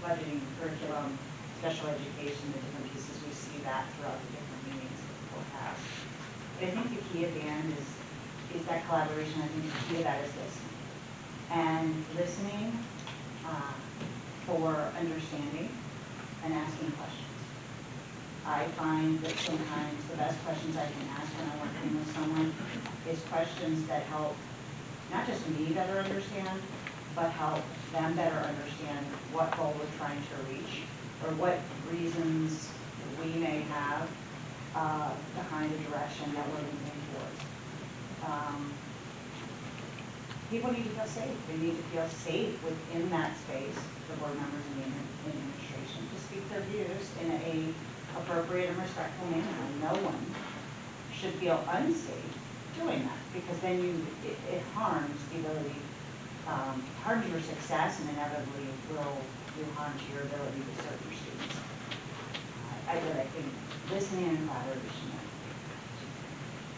budgeting, curriculum, special education, the different pieces, we see that throughout the different meetings that the board has. But I think the key at the end is that collaboration. I think the key of that is listening. And listening for understanding and asking questions. I find that sometimes the best questions I can ask when I'm working with someone is questions that help not just me better understand, but help them better understand what goal we're trying to reach or what reasons we may have behind the direction that we're moving towards. People need to feel safe. They need to feel safe within that space, the board members and the administration, to speak their views in a appropriate and respectful manner. No one should feel unsafe doing that, because then it harms the ability, harms your success, and inevitably will do harm to your ability to serve your students. I think listening and collaboration.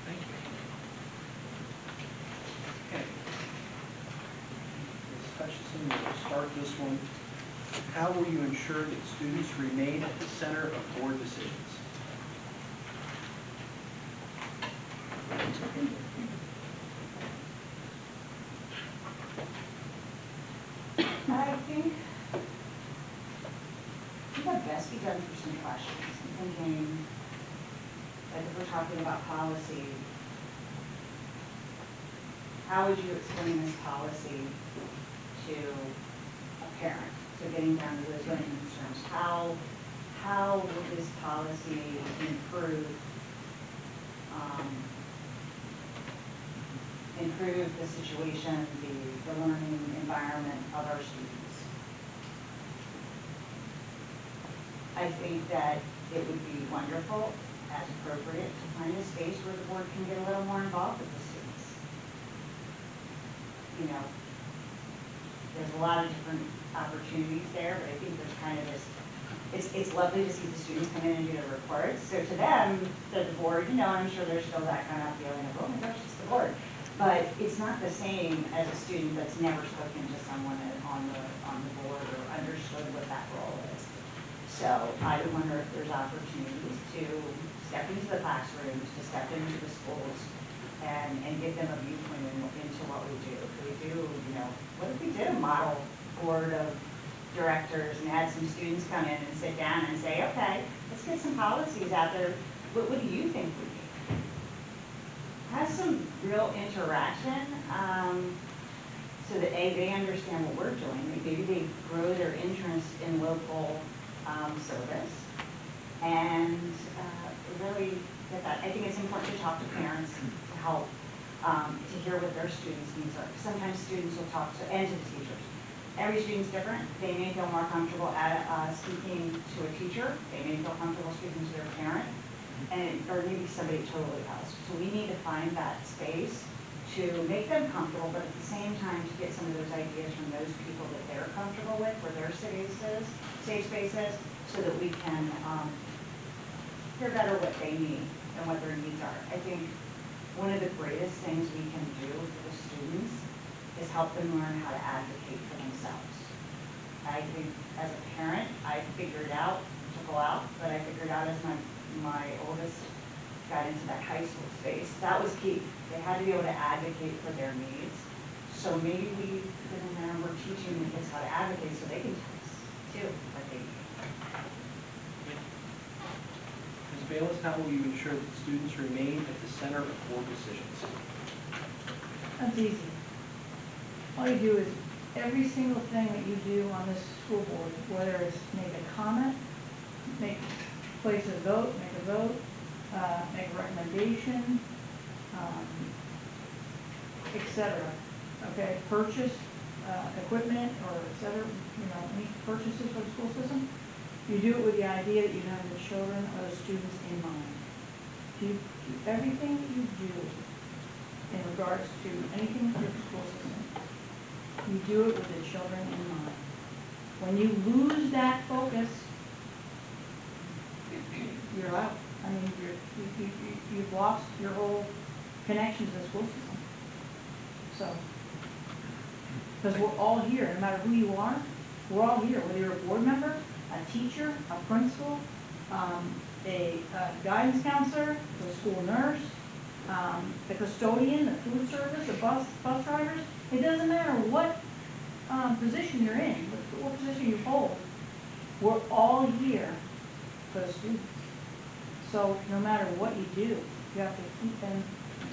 Thank you. Okay. Ms. Hutchison, we'll start this one. How will you ensure that students remain at the center of board decisions? I think that best be done through some questions. I'm thinking, like if we're talking about policy, how would you explain this policy to a parent? So getting down to those learning concerns. How will this policy improve the situation, the learning environment of our students? I think that it would be wonderful, as appropriate, to find a space where the board can get a little more involved with the students. You know, there's a lot of different opportunities there, but I think there's kind of this, it's lovely to see the students come in and do their reports. So to them, the board, you know, I'm sure there's still that kind of feeling of, oh my gosh, it's the board. But it's not the same as a student that's never spoken to someone on the board or understood what that role is. So I would wonder if there's opportunities to step into the classrooms, to step into the schools, and give them a viewpoint into what we do. If we do, you know, what if we did a model board of directors and had some students come in and sit down and say, okay, let's get some policies out there. What do you think we need? Have some real interaction so that they understand what we're doing. Maybe they grow their interest in local service and really get that. I think it's important to talk to parents to help to hear what their students' needs are. Sometimes students will talk to, and to the teachers. Every student's different. They may feel more comfortable speaking to a teacher. They may feel comfortable speaking to their parent, or maybe somebody totally else. So we need to find that space to make them comfortable, but at the same time to get some of those ideas from those people that they're comfortable with, where their safe spaces, so that we can hear better what they need and what their needs are. I think one of the greatest things we can do for the students is help them learn how to advocate for themselves. I think as a parent, I figured out, it took a while, but I figured out as my oldest got into that high school space, that was key. They had to be able to advocate for their needs. So maybe we then and there we're teaching the kids how to advocate so they can tell us too what they need. Ms. Bayless, how will you ensure that students remain at the center of board decisions? That's easy. All you do is every single thing that you do on this school board, whether it's make a comment, place a vote, make a recommendation, etc. Okay, purchase equipment or etc. You know, any purchases for the school system. You do it with the idea that you have the children or the students in mind. Everything that you do in regards to anything with the school system, you do it with the children in mind. When you lose that focus, you're out. I mean, you've lost your whole connection to the school system. So, because we're all here, no matter who you are, we're all here, whether you're a board member, a teacher, a principal, a guidance counselor, the school nurse, the custodian, the food service, the bus drivers. It doesn't matter what position you're in, what position you hold. We're all here for the students. So no matter what you do, you have to keep them in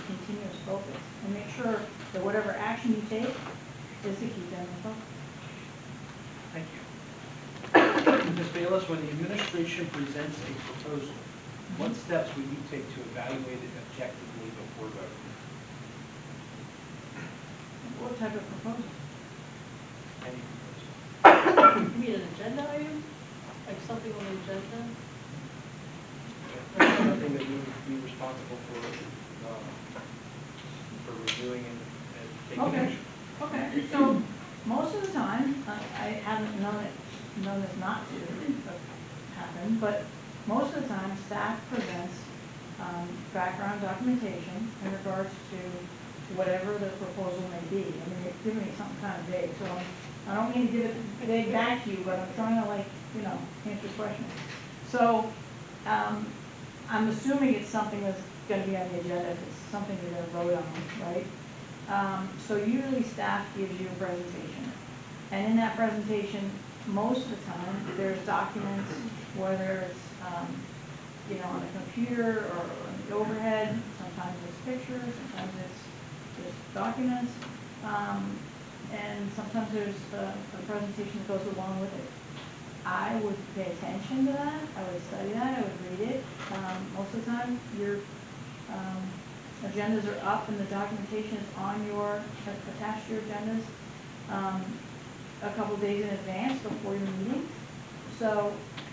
continuous focus and make sure that whatever action you take is to keep them in focus. Thank you. Ms. Bayless, when the administration presents a proposal, what steps would you take to evaluate it objectively before voting? What type of proposal? Any proposal? You mean an agenda item? Like something on the agenda? Something that you would be responsible for reviewing and taking Okay. action. Okay, so most of the time, I haven't known this not to happen, but most of the time, staff presents background documentation in regards to whatever the proposal may be. I mean, you're giving me something kind of vague, so I don't mean to give it vague back to you, but I'm trying to answer questions. So, I'm assuming it's something that's gonna be on the agenda, if it's something you're gonna vote on, right? So usually staff gives you a presentation, and in that presentation, most of the time, there's documents, whether it's, on a computer or on the overhead, sometimes it's pictures, sometimes it's just documents, and sometimes there's a presentation that goes along with it. I would pay attention to that, I would study that, I would read it. Most of the time, your agendas are up and the documentation is on your, attached to your agendas a couple days in advance before your meeting. So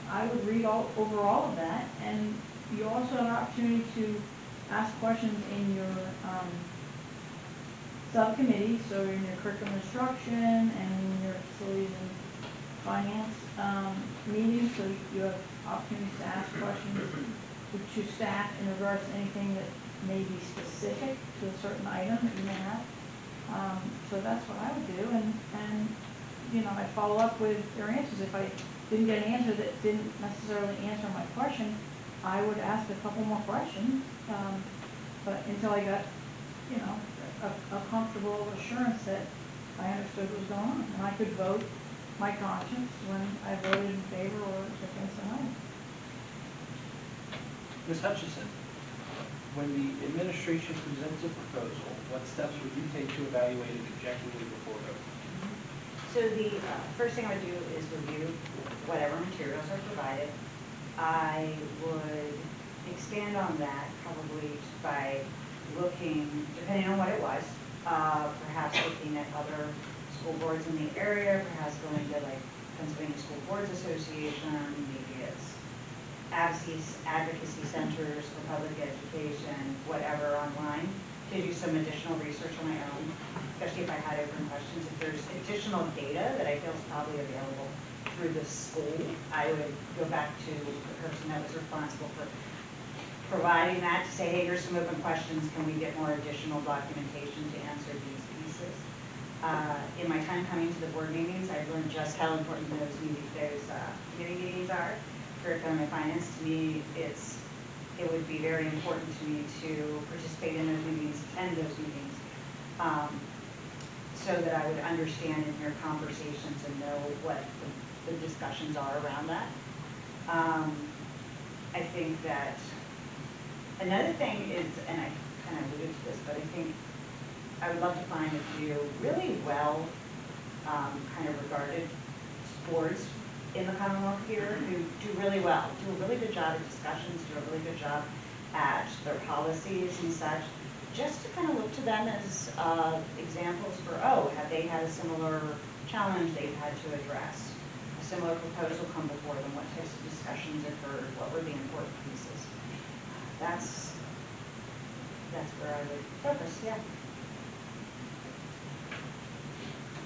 I would read over all of that, and you also have an opportunity to ask questions in your subcommittee, so in your curriculum instruction and in your facilities and finance meetings, so you have opportunities to ask questions to staff in regards to anything that may be specific to a certain item that you may have. So that's what I would do, and I'd follow up with their answers. If I didn't get an answer that didn't necessarily answer my question, I would ask a couple more questions, but until I got, a comfortable assurance that I understood what was going on, and I could vote my conscience when I voted in favor or against an item. Ms. Hutchison, when the administration presents a proposal, what steps would you take to evaluate it objectively before voting? So the first thing I would do is review whatever materials are provided. I would expand on that probably by looking, depending on what it was, perhaps looking at other school boards in the area, perhaps going to like Pennsylvania School Boards Association, maybe it's advocacy centers for public education, whatever online, to do some additional research on my own, especially if I had open questions. If there's additional data that I feel is probably available through the school, I would go back to the person that was responsible for providing that to say, hey, here's some open questions, can we get more additional documentation to answer these pieces? In my time coming to the board meetings, I've learned just how important those committee meetings are. Curriculum and finance, to me, it would be very important to me to participate in those meetings, attend those meetings, so that I would understand and hear conversations and know what the discussions are around that. I think that another thing is, and I kind of alluded to this, but I think I would love to find a few really well kind of regarded boards in the Commonwealth here who do really well, do a really good job at discussions, do a really good job at their policies and such, just to kind of look to them as examples for, have they had a similar challenge they've had to address, a similar proposal come before them, what types of discussions occurred, what were the important pieces. That's where I would focus, yeah.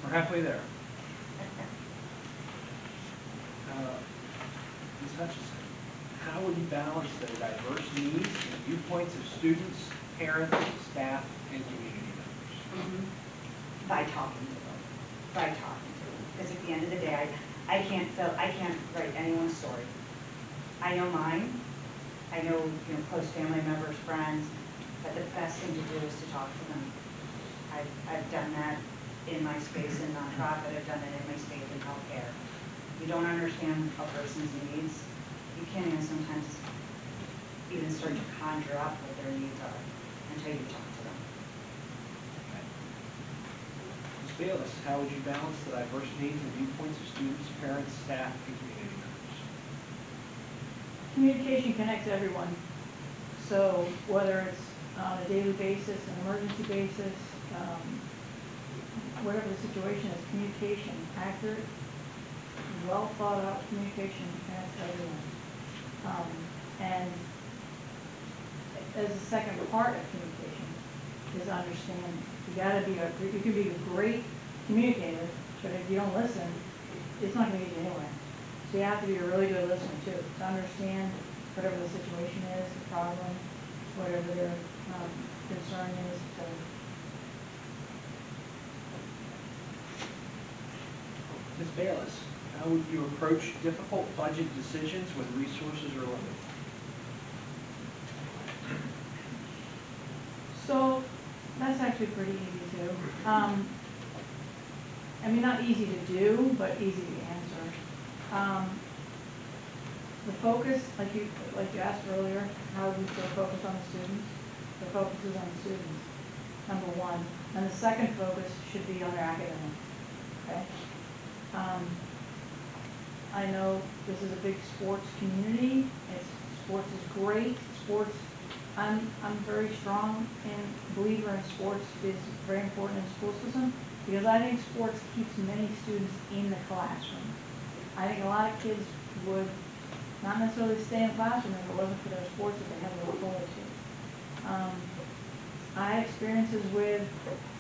We're halfway there. Ms. Hutchison, how would you balance the diverse needs and viewpoints of students, parents, staff, and community members? By talking to them, because at the end of the day, I can't write anyone's story. I know mine, I know, close family members, friends, but the best thing to do is to talk to them. I've done that in my space in nonprofit, I've done it in my space in healthcare. You don't understand a person's needs, you can't even sometimes even start to conjure up what their needs are until you talk to them. Ms. Bayless, how would you balance the diverse needs and viewpoints of students, parents, staff, and community members? Communication connects everyone. So whether it's on a daily basis, an emergency basis, whatever the situation is, communication, accurate, well thought out communication connects everyone. And as a second part of communication is understanding. You can be a great communicator, but if you don't listen, it's not going to get you anywhere. So you have to be a really good listener too, to understand whatever the situation is, the problem, whatever their concern is. So Ms. Bayless, how would you approach difficult budget decisions when resources are limited? So that's actually pretty easy too. I mean, not easy to do, but easy to answer. The focus, like you asked earlier, how do you stay focused on the students? The focus is on the students, number one. And the second focus should be on their academics, okay? I know this is a big sports community. Sports is great. Sports, I'm very strong and believer in sports is very important in the school system because I think sports keeps many students in the classroom. I think a lot of kids would not necessarily stay in the classroom if it wasn't for their sports that they have to look forward to. I had experiences with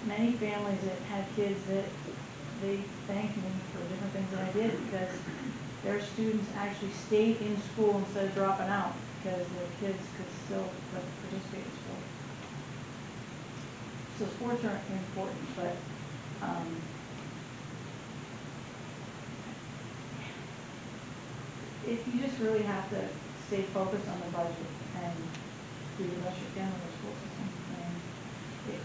many families that had kids that they thanked me for different things that I did because their students actually stayed in school instead of dropping out because their kids could still participate in sports. So sports are important, but if you just really have to stay focused on the budget and do the best you can with the school system. And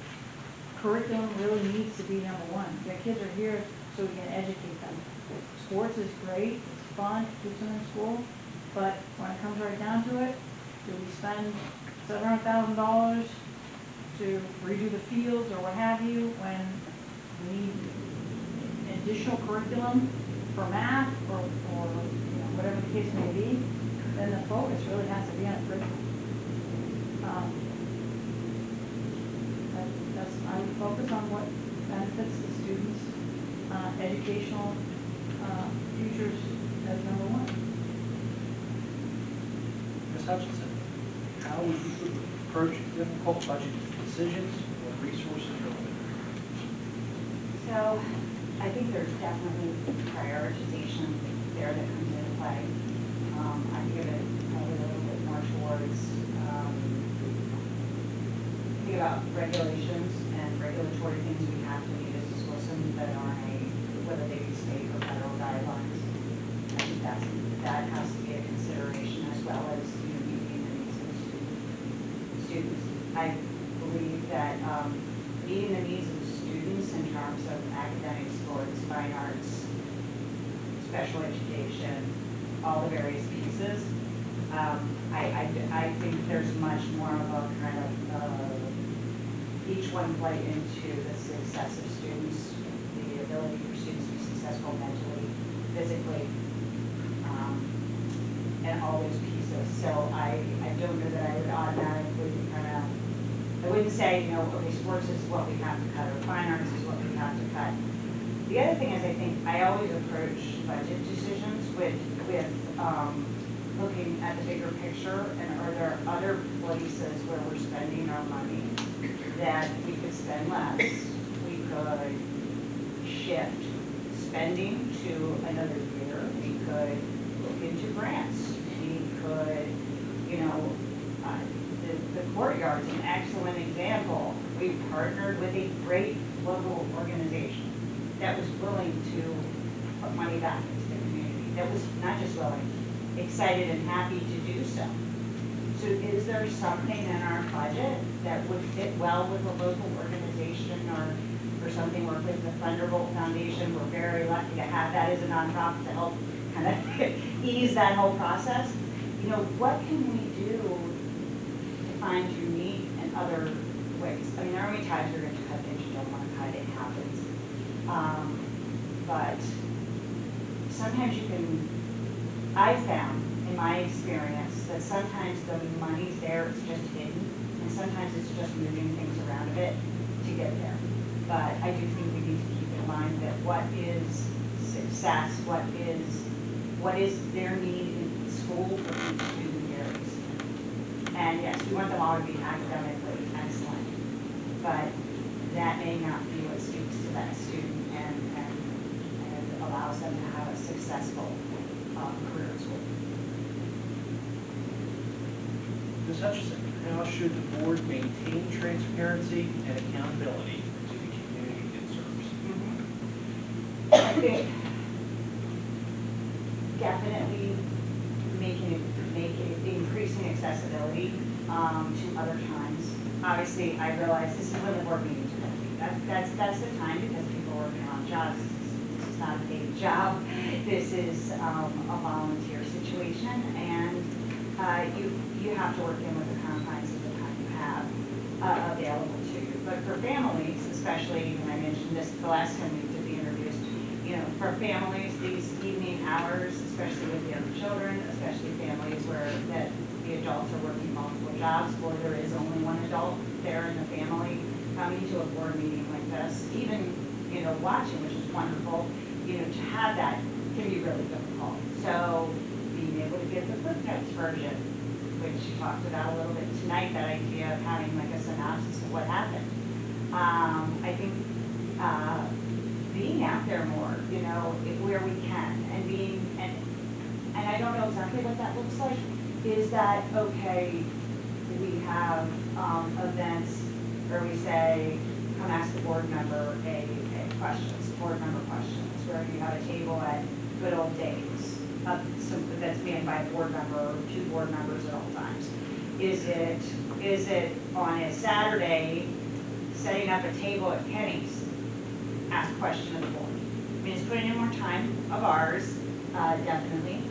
curriculum really needs to be number one. Your kids are here so we can educate them. Sports is great, it's fun, it keeps them in school, but when it comes right down to it, do we spend $700,000 to redo the fields or what have you when we need additional curriculum for math or whatever the case may be, then the focus really has to be on curriculum. I would focus on what benefits the students' educational futures as number one. Ms. Hutchinson, how would you approach difficult budget decisions when resources are limited? So I think there's definitely prioritization there that comes into play. I give it probably a little bit more towards think about regulations and regulatory things we have to meet as a school system that are whether they be state or federal guidelines. I think that has to be a consideration as well as meeting the needs of the students. I believe that meeting the needs of the students in terms of academic, sports, fine arts, special education, all the various pieces. I think there's much more of a kind of each one play into the success of students, the ability for students to be successful mentally, physically, and all those pieces. So I don't know that I would automatically I wouldn't say, okay, sports is what we have to cut or fine arts is what we have to cut. The other thing is I think I always approach budget decisions with looking at the bigger picture and are there other places where we're spending our money that we could spend less, we could shift spending to another year, we could look into grants, we could, the courtyard's an excellent example. We partnered with a great local organization that was willing to put money back into the community. not just willing, excited and happy to do so. So is there something in our budget that would fit well with a local organization or something, work with the Thunderbolt Foundation? We're very lucky to have that as a nonprofit to help kind of ease that whole process. You know, what can we do to find unique and other ways? I mean, there are many times you're going to cut things you don't want to cut, it happens. But sometimes you can, I've found in my experience that sometimes the money's there, it's just hidden, and sometimes it's just moving things around a bit to get there. But I do think we need to keep in mind that what is success, what is their need in school for each student varies. And yes, we want them all to be academically excellent, but that may not be what speaks to that student and allows them to have a successful career in school. Ms. Hutchison, how should the board maintain transparency and accountability to the community it serves? I think definitely increasing accessibility to other times. Obviously, I realize this is when the board meetings are going to be. That's the time because people are working on jobs. This is not a paid job. This is a volunteer situation, and you have to work in with the confines of the time you have available to you. But for families, especially when I mentioned this the last time we did the interviews, you know, for families, these evening hours, especially with young children, especially families where the adults are working multiple jobs, or there is only one adult there in the family, coming to a board meeting like this, even, you know, watching, which is wonderful, you know, to have that can be really difficult. So being able to get the footnotes version, which you talked about a little bit tonight, that idea of having like a synopsis of what happened. I think being out there more, you know, where we can, and being, and I don't know exactly what that looks like. Is that okay? We have events where we say, come ask the board member a questions, board member questions, where you have a table at Good Old Days, something that's manned by a board member or two board members at all times. Is it on a Saturday, setting up a table at Kenny's, ask a question of the board? I mean, it's putting in more time of ours, definitely,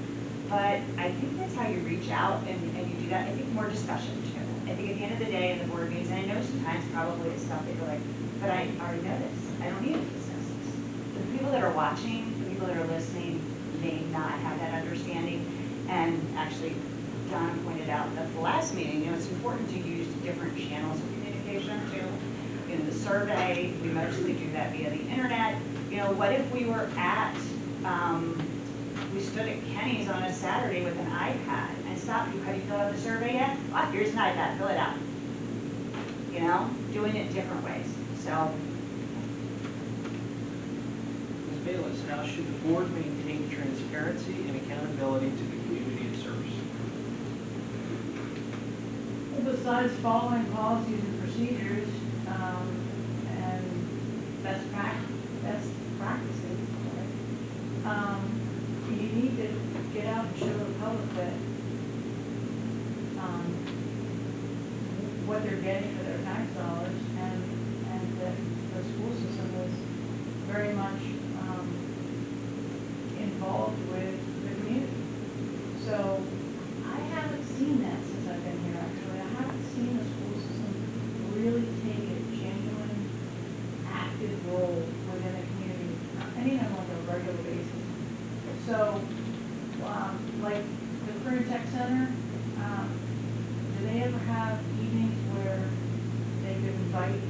but I think that's how you reach out and you do that. I think more discussion too. I think at the end of the day in the board meetings, and I know sometimes probably it's stuff that you're like, but I already know this. I don't need to discuss this. The people that are watching, the people that are listening may not have that understanding. And actually, Don pointed out at the last meeting, you know, it's important to use different channels of communication too. You know, the survey, we mostly do that via the internet. You know, what if we were at, we stood at Kenny's on a Saturday with an iPad and stopped you, have you filled out the survey yet? Oh, here's an iPad, fill it out. You know, doing it different ways. So. Ms. Bayless, how should the board maintain transparency and accountability to the community it serves? Besides following policies and procedures, and best practices, right? You need to get out and show the public that what they're getting for their tax dollars, and that the school system is very much involved with the community. So I haven't seen that since I've been here, actually. I haven't seen the school system really take a genuine, active role within the community, and even on a regular basis. So, like the Career Tech Center, do they ever have evenings where they could invite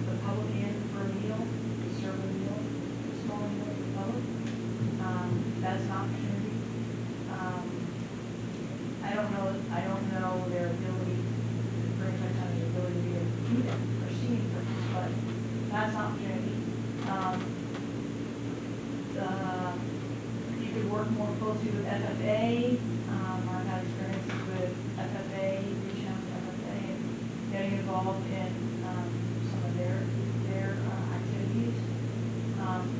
the public in for a meal, to serve a meal, a small meal to the public? That's an opportunity. I don't know their ability, the Career Tech Center's ability to be able to do that for seeing purpose, but that's an opportunity. You could work more closely with FFA. I've had experiences with FFA, reaching out to FFA and getting involved in some of their activities.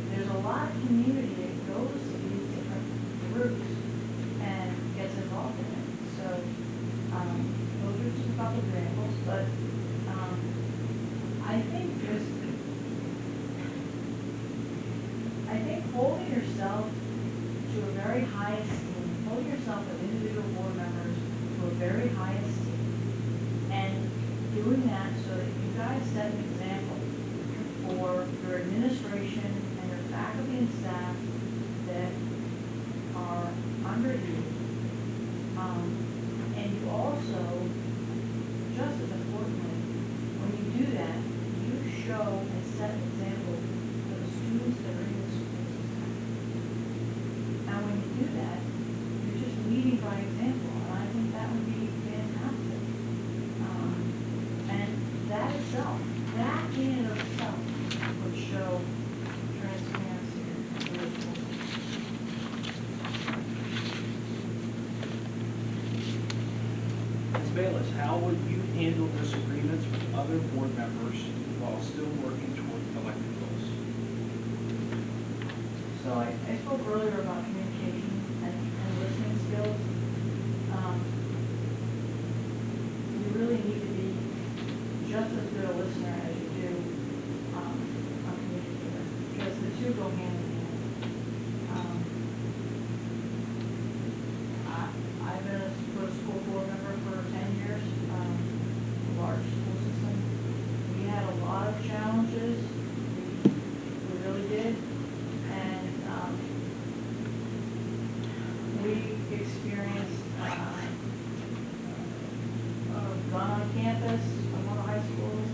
There's a lot of community that goes to these different groups just a couple examples, but, I think holding yourself to a very high esteem, holding yourself as individual board members to a very high esteem, and doing that so that you guys set an example for your administration and your faculty and staff that are under you. And you also, just as importantly, when you do that, you show and set an example for the students that are in the school system. And when you do that, you're just leading by example, and I think that would be fantastic. And that itself, that in and of itself would show transparency in the school system. Ms. Bayless, how would you handle disagreements with other board members while still working toward collective goals? So I spoke earlier about communication and listening skills. You really need to be just as good a listener as you do a communicator, because the two go hand in hand. I've been a school board member for 10 years, a large school system. We had a lot of challenges, we really did, and we experienced a gun on campus from one of the high schools.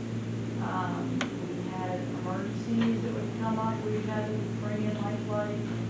We had emergencies that would come up, we had to bring in lifeline.